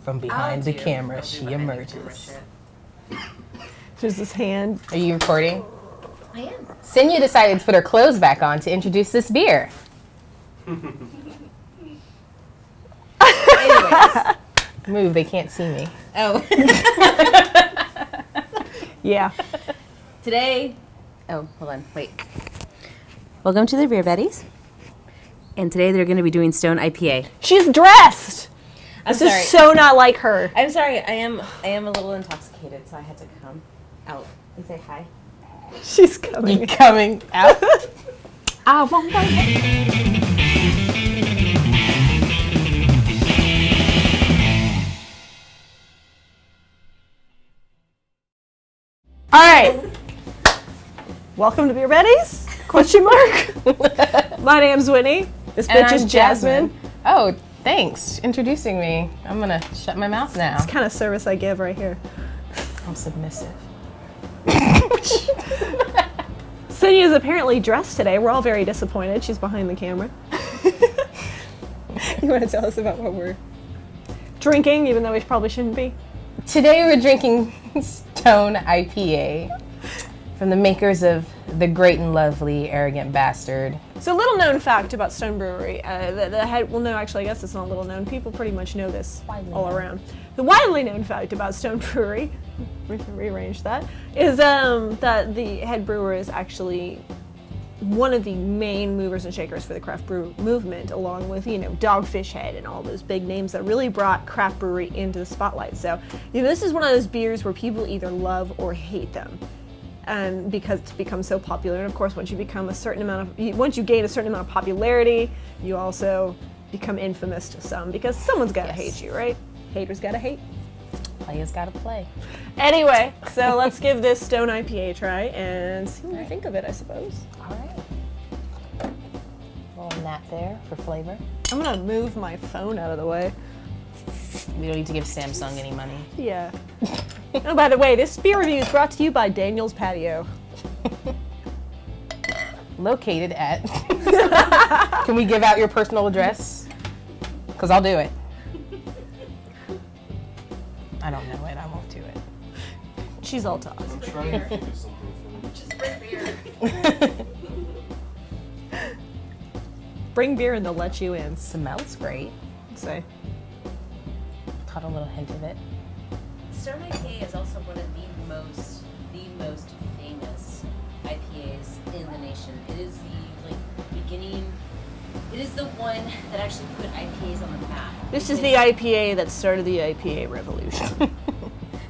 From behind the camera, she emerges. There's this hand. Are you recording? I am. Senya decided to put her clothes back on to introduce this beer. Anyways. Move, they can't see me. Oh. Yeah. Today, hold on, wait. Welcome to the Beer Betties. And today they're going to be doing Stone IPA. She's dressed. I'm This sorry. is so not like her. I'm sorry. I am a little intoxicated, so I had to come out and say hi. She's coming. You coming out? I won't go. All right. Welcome to Beer Betties? Question mark. My name's Whitney. This bitch is Jasmine. Oh, thanks. Introducing me. I'm gonna shut my mouth now. It's the kind of service I give right here. I'm submissive. Senya is apparently dressed today. We're all very disappointed. She's behind the camera. You want to tell us about what we're drinking, even though we probably shouldn't be? Today we're drinking Stone IPA from the makers of the great and lovely Arrogant Bastard. So, little known fact about Stone Brewery. Well, no, actually, I guess it's not little known. People pretty much know this all around. The widely known fact about Stone Brewery, we can rearrange that, is that the head brewer is actually one of the main movers and shakers for the craft brew movement, along with, Dogfish Head and all those big names that really brought craft brewery into the spotlight. So, this is one of those beers where people either love or hate them. Because it's become so popular, and of course, once you gain a certain amount of popularity, you also become infamous to some, because someone's gotta hate you, right? Haters gotta hate. Players gotta play. Anyway, so let's give this Stone IPA a try and see what we think of it, I suppose. All right. Rolling that there for flavor. I'm gonna move my phone out of the way. We don't need to give Samsung any money. Yeah. Oh, by the way, this beer review is brought to you by Daniel's Patio. Located at... Can we give out your personal address? Because I'll do it. I don't know it. I won't do it. She's all talk. I'm trying to do something. Just bring beer. Bring beer and they'll let you in. Smells great. Say. Caught a little hint of it. Stone IPA is also one of the most famous IPAs in the nation. It is it is the one that actually put IPAs on the map. This is the IPA that started the IPA revolution.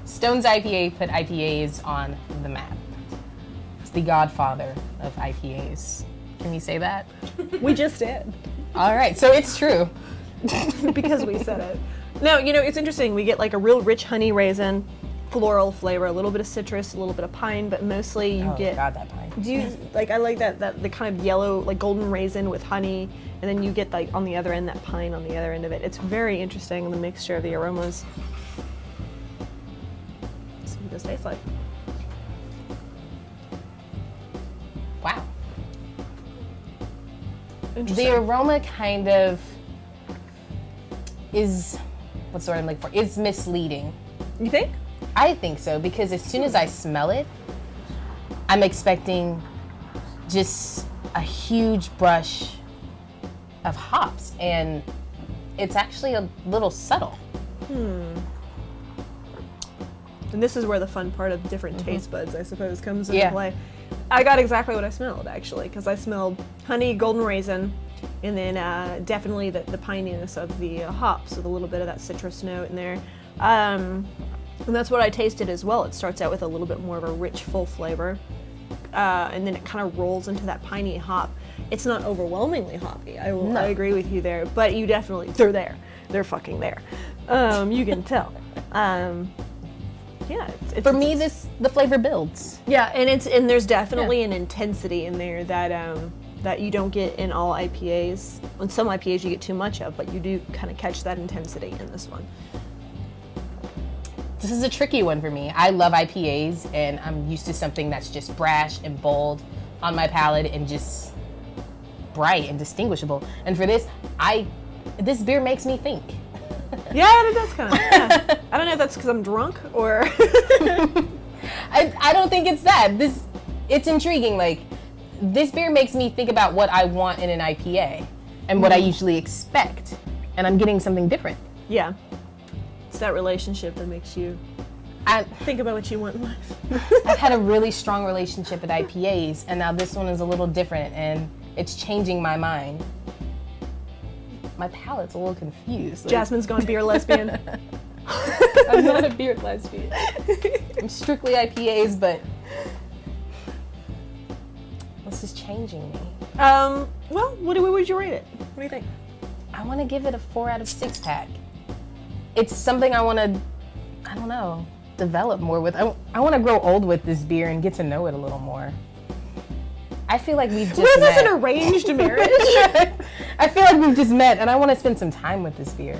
Stone's IPA put IPAs on the map. It's the godfather of IPAs. Can you say that? We just did. All right, so it's true. Because we said it. No, it's interesting. We get like a real rich honey raisin, floral flavor, a little bit of citrus, a little bit of pine, but mostly you get. Oh God, that pine. Do you like? I like that the kind of yellow, like golden raisin with honey, and then you get like on the other end that pine on the other end of it. It's very interesting, the mixture of the aromas. Let's see what this tastes like. Wow. Interesting. The aroma kind of is, what's the word I'm looking for? Is misleading. You think? I think so, because as soon as I smell it, I'm expecting just a huge brush of hops, and it's actually a little subtle. And this is where the fun part of different taste buds, I suppose, comes into play. I got exactly what I smelled, actually, because I smelled honey, golden raisin, and then definitely the pininess of the hops with a little bit of that citrus note in there. And that's what I tasted as well. It starts out with a little bit more of a rich, full flavor, and then it kind of rolls into that piney hop. It's not overwhelmingly hoppy. I agree with you there, but you definitely, they're there. They're fucking there. You can tell. Yeah, For me, the flavor builds. Yeah, and there's definitely an intensity in there that you don't get in all IPAs. On some IPAs you get too much of, but you do kind of catch that intensity in this one. This is a tricky one for me. I love IPAs, and I'm used to something that's just brash and bold on my palate and just bright and distinguishable. And for this, this beer makes me think. Yeah, it does kind of. Yeah. I don't know if that's because I'm drunk or. I don't think it's that. It's intriguing. Like, this beer makes me think about what I want in an IPA and what I usually expect, and I'm getting something different. Yeah. It's that relationship that makes you think about what you want in life. I've had a really strong relationship with IPAs, and now this one is a little different, and it's changing my mind. My palate's a little confused. Like, Jasmine's gone beer lesbian. I'm not a beer lesbian. I'm strictly IPAs, but this is changing me. Well, what would you rate it? What do you think? I want to give it a 4 out of 6 pack. It's something I want to, I don't know, develop more with. I want to grow old with this beer and get to know it a little more. I feel like we've just What is this, met. an arranged marriage? I feel like we've just met, and I want to spend some time with this beer.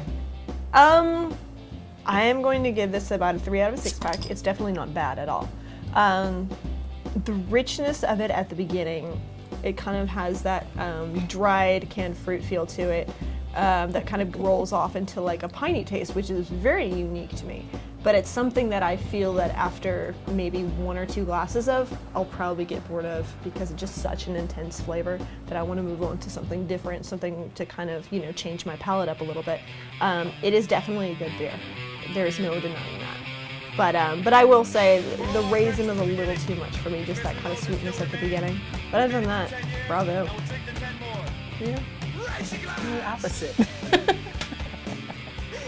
I am going to give this about a 3 out of 6 pack. It's definitely not bad at all. The richness of it at the beginning, it kind of has that dried canned fruit feel to it that kind of rolls off into like a piney taste, which is very unique to me. But it's something that I feel that after maybe 1 or 2 glasses of, I'll probably get bored of because it's just such an intense flavor that I want to move on to something different, something to kind of, you know, change my palate up a little bit. It is definitely a good beer. There's no denying that. But I will say the raisin is a little too much for me, just that kind of sweetness at the beginning. But other than that, bravo. Yeah. The opposite.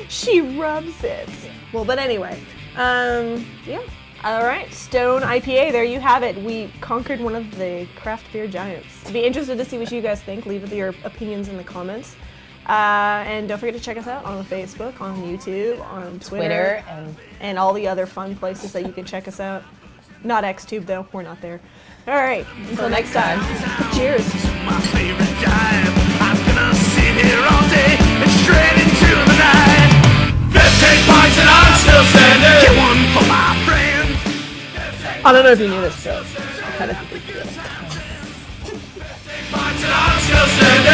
She rubs it. Well, but anyway, yeah. All right, Stone IPA, there you have it. We conquered one of the craft beer giants. To be interested to see what you guys think, leave your opinions in the comments. And don't forget to check us out on Facebook, on YouTube, on Twitter and all the other fun places that you can check us out. Not XTube though, we're not there. All right, until next time, cheers. My favorite dive. I'm gonna sit here all day and straight into the night. 15 pints and I'm still standing. Get one for my friend. I don't know if you knew this, but I kind of think you did. 15 pints and I'm still standing.